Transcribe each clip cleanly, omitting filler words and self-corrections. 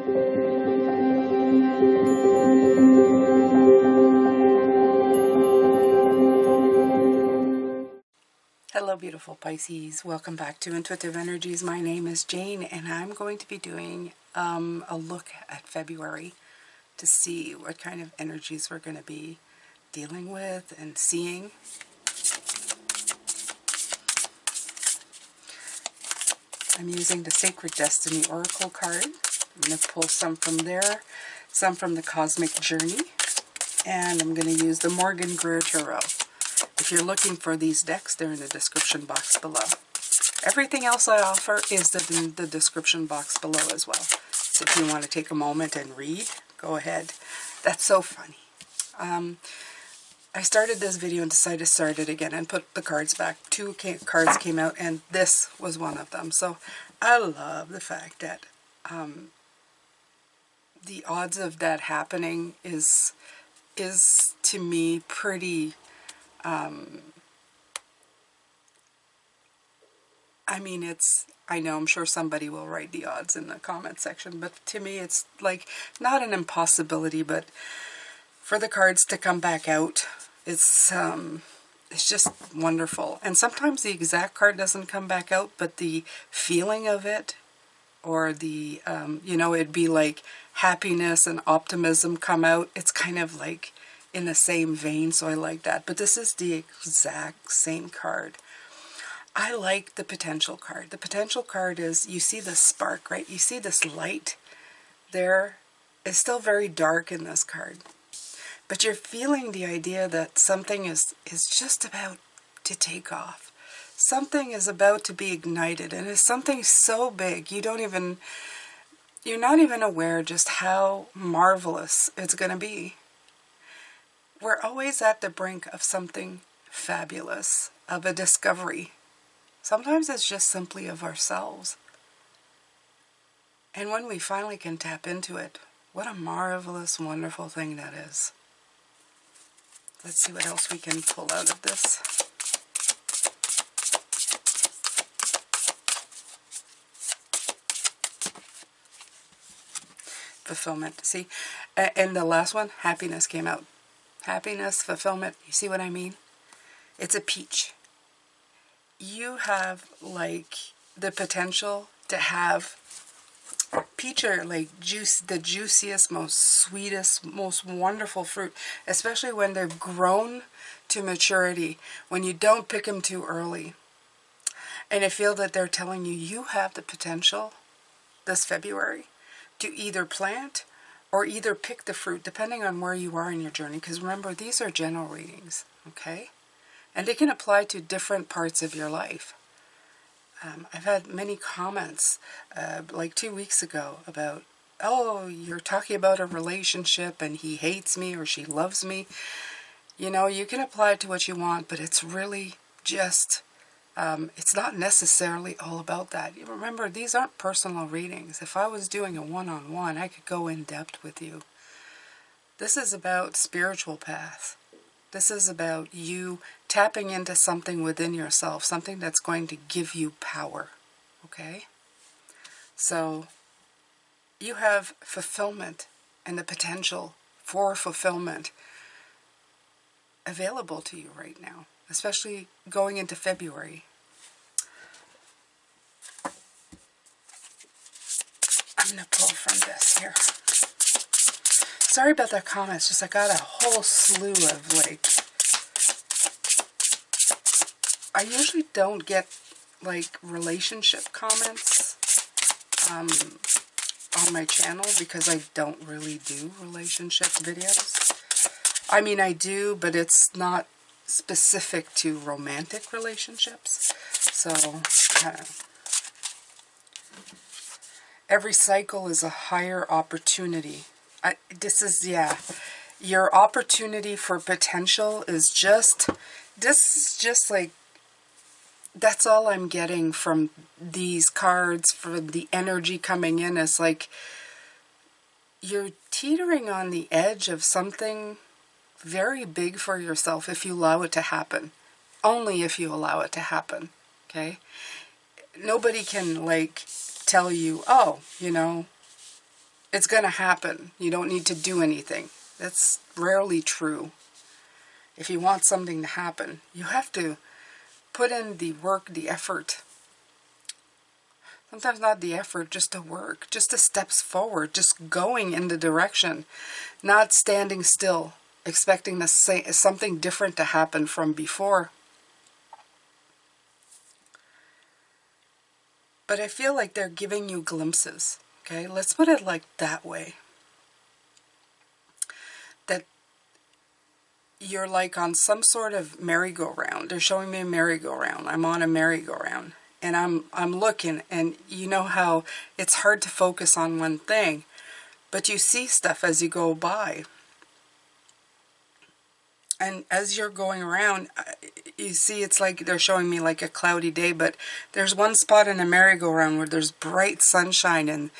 Hello beautiful Pisces, welcome back to Intuitive Energies. My name is Jane and I'm going to be doing a look at February to see what kind of energies we're going to be dealing with and seeing. I'm using the Sacred Destiny Oracle card. I'm going to pull some from there, some from the Cosmic Journey, and I'm going to use the Morgan Greer Tarot. If you're looking for these decks, they're in the description box below. Everything else I offer is in the description box below as well. So if you want to take a moment and read, go ahead. That's so funny. I started this video and decided to start it again and put the cards back. Two cards came out and this was one of them. So I love the fact that the odds of that happening is to me pretty... I mean, I know, I'm sure somebody will write the odds in the comment section, but to me it's like not an impossibility, but for the cards to come back out, it's just wonderful. And sometimes the exact card doesn't come back out, but the feeling of it, or the, you know, it'd be like happiness and optimism come out. It's kind of like in the same vein, so I like that. But this is the exact same card. I like the potential card. The potential card is, you see the spark, right? You see this light there. It's still very dark in this card. But you're feeling the idea that something is just about to take off. Something is about to be ignited, and it's something so big you're not even aware just how marvelous it's going to be. We're always at the brink of something fabulous, of a discovery. Sometimes it's just simply of ourselves. And when we finally can tap into it, what a marvelous, wonderful thing that is. Let's see what else we can pull out of this. Fulfillment. See, and the last one, happiness, came out. Happiness, fulfillment. You see what I mean? It's a peach. You have like the potential to have peach, are like the juiciest, most sweetest, most wonderful fruit, especially when they've grown to maturity, when you don't pick them too early. And I feel that they're telling you, you have the potential this February to either plant or either pick the fruit, depending on where you are in your journey. Because remember, these are general readings, okay? And they can apply to different parts of your life. I've had many comments, like 2 weeks ago, about, oh, you're talking about a relationship and he hates me or she loves me. You know, you can apply it to what you want, but it's really just, it's not necessarily all about that. Remember, these aren't personal readings. If I was doing a one-on-one, I could go in depth with you. This is about spiritual path. This is about you tapping into something within yourself, something that's going to give you power, okay? So you have fulfillment and the potential for fulfillment available to you right now, especially going into February. I'm going to pull from this here. Sorry about that comment. It's just I got a whole slew of like... I usually don't get like relationship comments on my channel because I don't really do relationship videos. I mean, I do, but it's not specific to romantic relationships. So, every cycle is a higher opportunity. This is, yeah, your opportunity for potential is just, this is just like, that's all I'm getting from these cards, for the energy coming in. Is like, you're teetering on the edge of something very big for yourself if you allow it to happen. Only if you allow it to happen, okay? Nobody can, like, tell you, oh, you know, It's going to happen. You don't need to do anything. That's rarely true. If you want something to happen, you have to put in the work, the effort. Sometimes not the effort, just the work, just the steps forward, just going in the direction, not standing still, expecting something different to happen from before. But I feel like they're giving you glimpses, okay? Let's put it like that way. That you're like on some sort of merry-go-round. They're showing me a merry-go-round. I'm on a merry-go-round. And I'm looking, and you know how it's hard to focus on one thing, but you see stuff as you go by. And as you're going around, you see it's like they're showing me like a cloudy day, but there's one spot in a merry-go-round where there's bright sunshine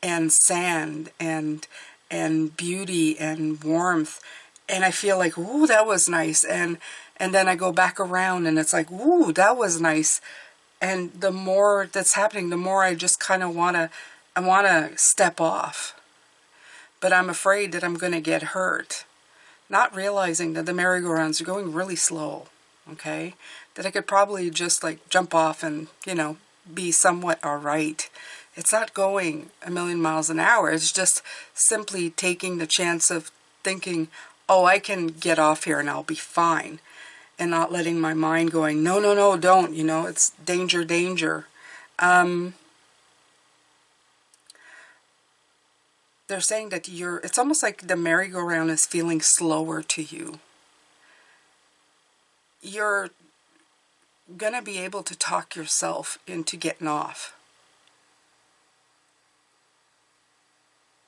and sand and beauty and warmth. And I feel like, ooh, that was nice. And then I go back around and it's like, ooh, that was nice. And the more that's happening, the more I just kind of want to step off. But I'm afraid that I'm going to get hurt. Not realizing that the merry-go-rounds are going really slow, okay? That I could probably just like jump off and, you know, be somewhat all right. It's not going a million miles an hour. It's just simply taking the chance of thinking, oh, I can get off here and I'll be fine. And not letting my mind going, no, no, no, don't, you know, it's danger, danger. They're saying that it's almost like the merry-go-round is feeling slower to you. You're going to be able to talk yourself into getting off.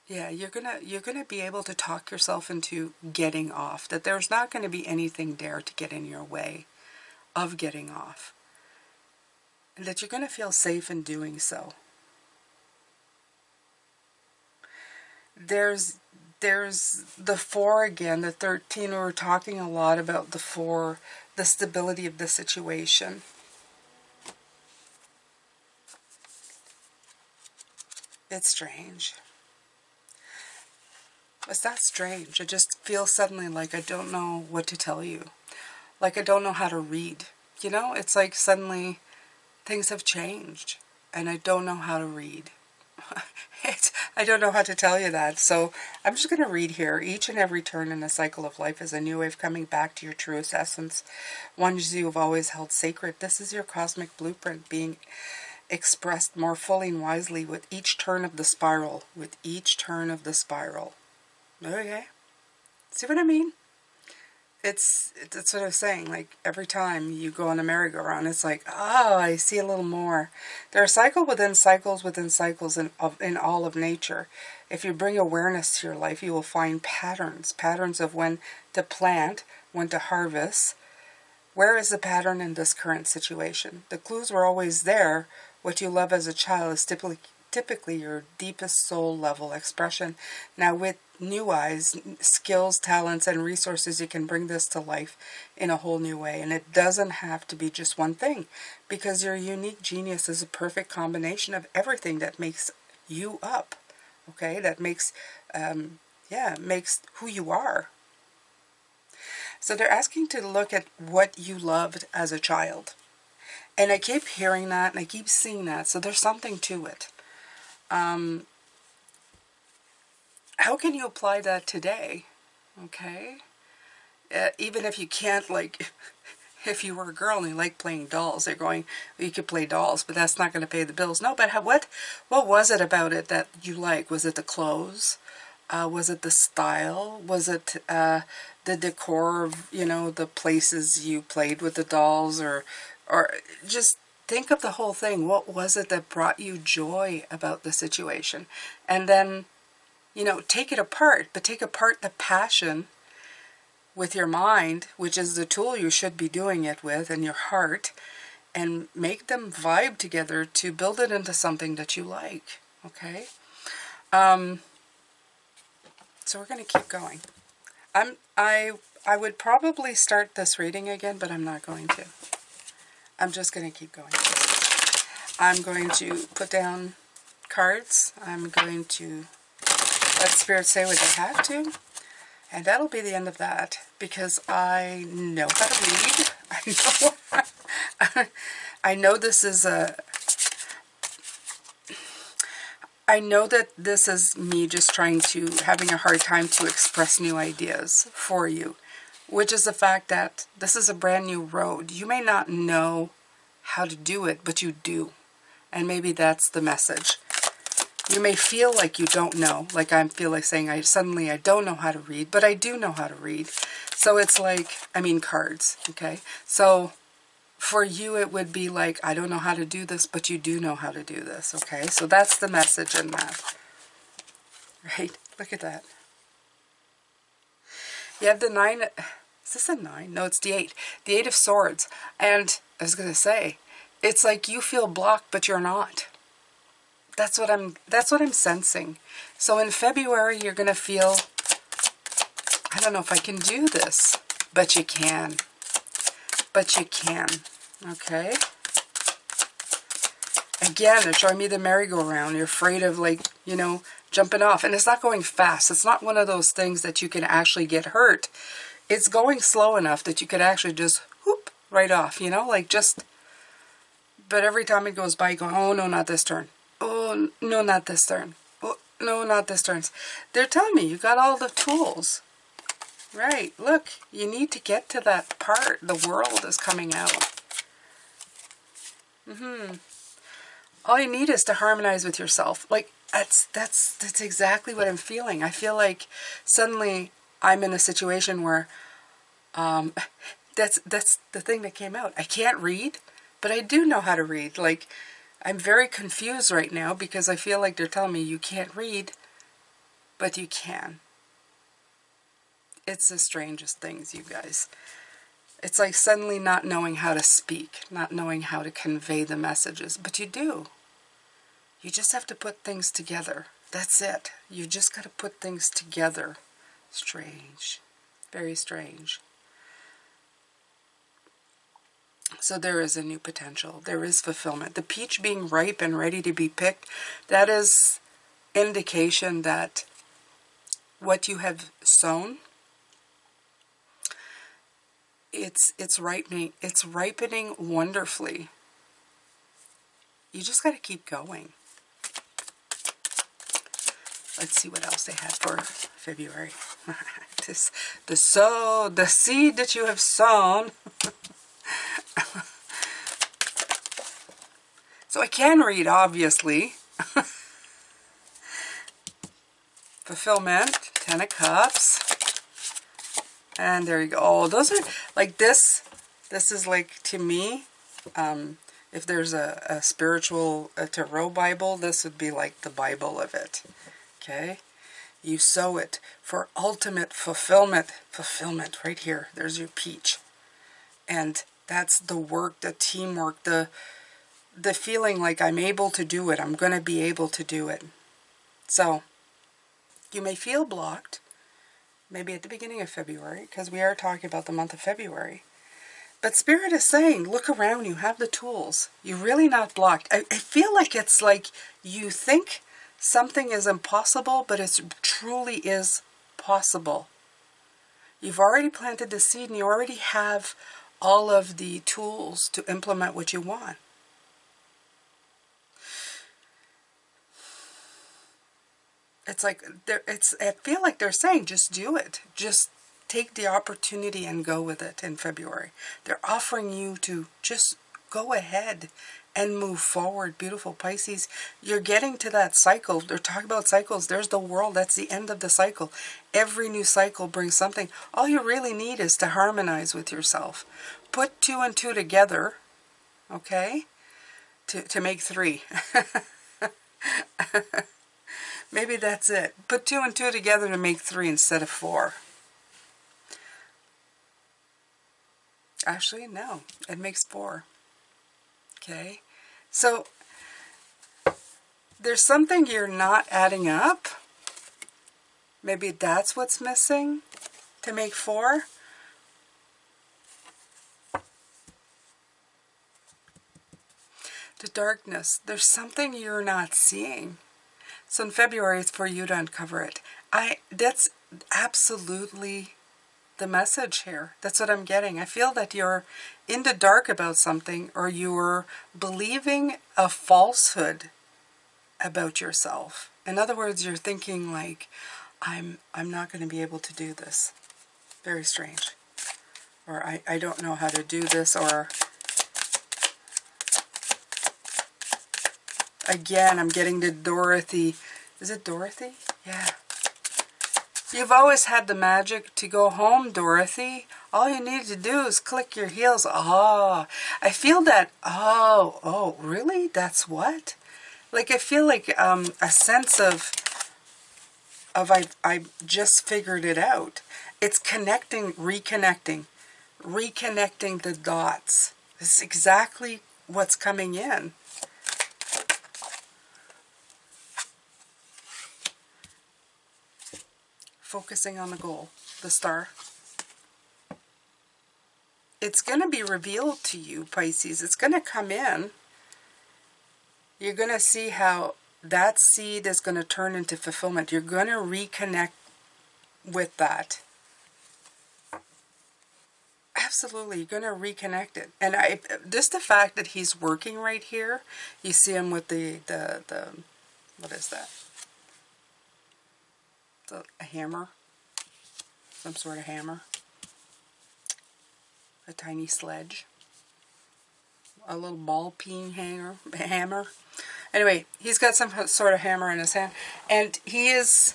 Yeah, you're gonna be able to talk yourself into getting off. That there's not going to be anything there to get in your way of getting off. And that you're going to feel safe in doing so. There's the 4 again, the 13. We were talking a lot about the 4, the stability of the situation. It's strange. It's that strange. I just feel suddenly like I don't know what to tell you. Like I don't know how to read. You know, it's like suddenly things have changed and I don't know how to read. I don't know how to tell you that. So I'm just going to read here. Each and every turn in the cycle of life is a new way of coming back to your truest essence, ones you have always held sacred. This is your cosmic blueprint being expressed more fully and wisely with each turn of the spiral. With each turn of the spiral. Okay? See what I mean? That's what I was saying. Like, every time you go on a merry-go-round, it's like, oh, I see a little more. There are cycles within cycles within cycles in all of nature. If you bring awareness to your life, you will find patterns. Patterns of when to plant, when to harvest. Where is the pattern in this current situation? The clues were always there. What you love as a child is typically your deepest soul level expression. Now with new eyes, skills, talents, and resources, you can bring this to life in a whole new way. And it doesn't have to be just one thing, because your unique genius is a perfect combination of everything that makes you up. Okay, that makes makes who you are. So they're asking to look at what you loved as a child. And I keep hearing that and I keep seeing that. So there's something to it. How can you apply that today? Okay? Even if you can't, like, if you were a girl and you like playing dolls, they're going, well, you could play dolls, but that's not going to pay the bills. No, but what was it about it that you like? Was it the clothes? Was it the style? Was it the decor of, you know, the places you played with the dolls? Or just think of the whole thing. What was it that brought you joy about the situation? And then, you know, take it apart, but take apart the passion with your mind, which is the tool you should be doing it with, and your heart, and make them vibe together to build it into something that you like. Okay? So we're going to keep going. I would probably start this reading again, but I'm not going to. I'm just going to keep going. I'm going to put down cards. I'm going to let Spirit say what they have to. And that'll be the end of that, because I know how to read. I know this is I know that this is me just having a hard time to express new ideas for you, which is the fact that this is a brand new road. You may not know how to do it, but you do. And maybe that's the message. You may feel like you don't know, like I feel like saying I don't know how to read, but I do know how to read. So it's like, cards, okay? So for you, it would be like, I don't know how to do this, but you do know how to do this, okay? So that's the message in that, right? Look at that. You have the 9, is this a 9? No, it's the 8. The 8 of Swords. And I was going to say, it's like you feel blocked, but you're not. That's what I'm sensing. So in February, you're going to feel, I don't know if I can do this, but you can. But you can. Okay? Again, they're showing me the merry-go-round. You're afraid of, jumping off. And it's not going fast. It's not one of those things that you can actually get hurt. It's going slow enough that you could actually just whoop right off, but every time it goes by, you go, oh, no, not this turn. Oh, no, not this turn. Oh, no, not this turn. They're telling me you got all the tools. Right, look, you need to get to that part. The world is coming out. All you need is to harmonize with yourself. That's exactly what I'm feeling. I feel like suddenly I'm in a situation where that's the thing that came out. I can't read, but I do know how to read. I'm very confused right now because I feel like they're telling me you can't read, but you can. It's the strangest things, you guys. It's like suddenly not knowing how to speak, not knowing how to convey the messages, but you do. You just have to put things together. That's it. You just got to put things together. Strange. Very strange. So there is a new potential. There is fulfillment. The peach being ripe and ready to be picked, that is indication that what you have sown, it's ripening. It's ripening wonderfully. You just got to keep going. Let's see what else they had for February. The seed that you have sown. So I can read, obviously. Fulfillment, 10 of Cups. And there you go. Oh, those are, like this is like, to me, if there's a spiritual tarot Bible, this would be like the Bible of it. Okay? You sow it for ultimate fulfillment. Fulfillment, right here. There's your peach. And that's the work, the teamwork, the feeling like I'm able to do it. I'm going to be able to do it. So, you may feel blocked, maybe at the beginning of February, because we are talking about the month of February. But Spirit is saying, look around, you have the tools. You're really not blocked. I feel like it's like you think something is impossible, but it truly is possible. You've already planted the seed and you already have all of the tools to implement what you want. It's like, I feel like they're saying, just do it. Just take the opportunity and go with it in February. They're offering you to just go ahead and move forward. Beautiful Pisces. You're getting to that cycle. They're talking about cycles. There's the world. That's the end of the cycle. Every new cycle brings something. All you really need is to harmonize with yourself. Put 2 and 2 together, okay, to make 3. Maybe that's it. Put 2 and 2 together to make 3 instead of 4. Actually, no. It makes 4. Okay? So, there's something you're not adding up. Maybe that's what's missing to make 4. The darkness. There's something you're not seeing. So in February, it's for you to uncover it. That's absolutely the message here. That's what I'm getting. I feel that you're in the dark about something, or you're believing a falsehood about yourself. In other words, you're thinking like, I'm not going to be able to do this. Very strange. Or I don't know how to do this, or again, I'm getting to Dorothy. Is it Dorothy? Yeah. You've always had the magic to go home, Dorothy. All you need to do is click your heels. Oh, I feel that. Oh, really? That's what? Like, I feel like a sense of I just figured it out. It's connecting, reconnecting the dots. This is exactly what's coming in. Focusing on the goal, the star. It's going to be revealed to you, Pisces. It's going to come in. You're going to see how that seed is going to turn into fulfillment. You're going to reconnect with that. Absolutely, you're going to reconnect it. And just the fact that he's working right here, you see him with the what is that? A hammer? Some sort of hammer? A tiny sledge? A little ball peen hammer? Anyway, he's got some sort of hammer in his hand. And it's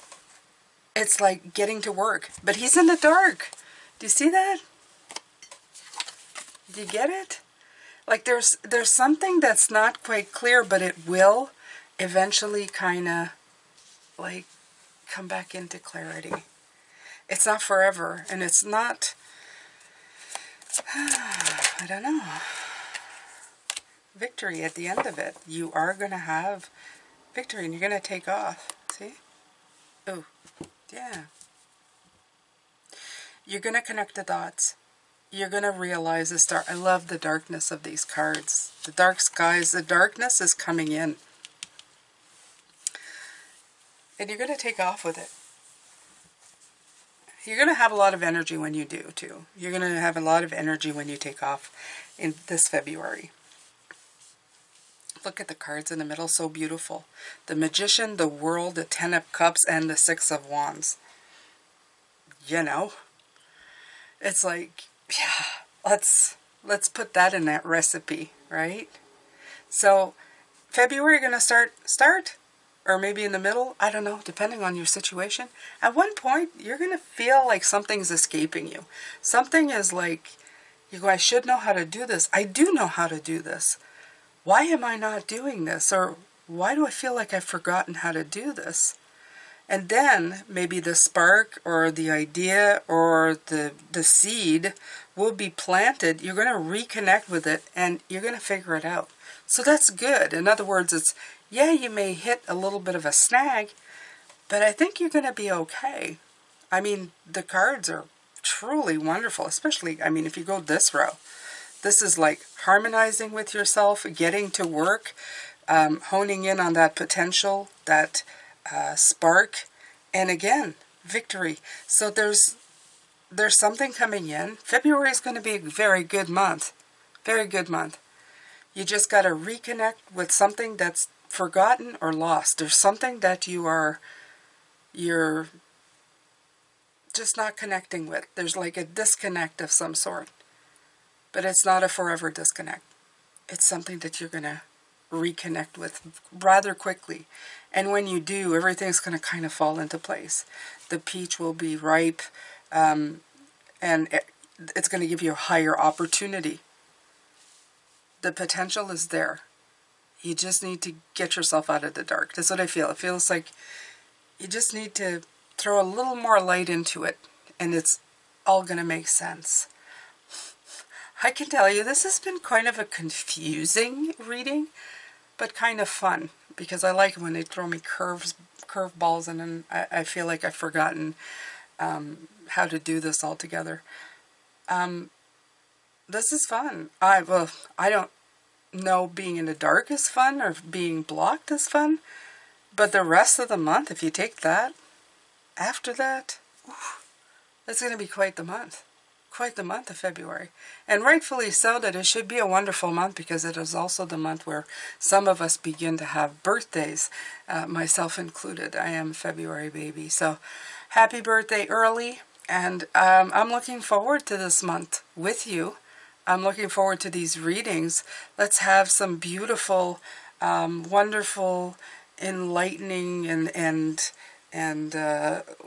like getting to work. But he's in the dark. Do you see that? Do you get it? Like there's something that's not quite clear, but it will eventually kind of like come back into clarity. It's not forever, and it's not, I don't know, victory at the end of it. You are going to have victory, and you're going to take off. See? Oh, yeah. You're going to connect the dots. You're going to realize the star. I love the darkness of these cards. The dark skies, the darkness is coming in. And you're going to take off with it. You're going to have a lot of energy when you do, too. You're going to have a lot of energy when you take off in this February. Look at the cards in the middle, so beautiful. The Magician, the World, the Ten of Cups, and the Six of Wands. You know, it's like, yeah, let's put that in that recipe, right? So, February, you're going to start, or maybe in the middle, I don't know, depending on your situation. At one point, you're going to feel like something's escaping you. Something is like, you go, I should know how to do this. I do know how to do this. Why am I not doing this? Or why do I feel like I've forgotten how to do this? And then maybe the spark or the idea or the seed will be planted. You're going to reconnect with it and you're going to figure it out. So that's good. In other words, it's, yeah, you may hit a little bit of a snag, but I think you're going to be okay. I mean, the cards are truly wonderful, especially, I mean, if you go this row. This is like harmonizing with yourself, getting to work, honing in on that potential, that spark, and again, victory. So there's something coming in. February is going to be a very good month. Very good month. You just got to reconnect with something that's forgotten or lost. There's something that you're just not connecting with. There's like a disconnect of some sort. But it's not a forever disconnect. It's something that you're going to reconnect with rather quickly. And when you do, everything's going to kind of fall into place. The peach will be ripe, and it's going to give you a higher opportunity. The potential is there. You just need to get yourself out of the dark. That's what I feel. It feels like you just need to throw a little more light into it, and it's all going to make sense. I can tell you this has been kind of a confusing reading, but kind of fun, because I like when they throw me curveballs, and then I feel like I've forgotten how to do this altogether. This is fun. I don't know being in the dark is fun or being blocked is fun, But the rest of the month, if you take that, after that, that's going to be quite the month. Quite the month of February. And rightfully so, that it should be a wonderful month, because it is also the month where some of us begin to have birthdays, myself included. I am a February baby. So happy birthday early. And I'm looking forward to this month with you. I'm looking forward to these readings. Let's have some beautiful, wonderful, enlightening and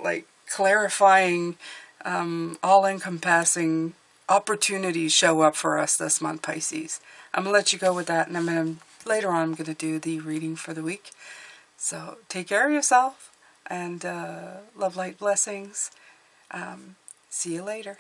like clarifying, all-encompassing opportunities show up for us this month, Pisces. I'm going to let you go with that, and later on I'm going to do the reading for the week. So take care of yourself, and love, light, blessings. See you later.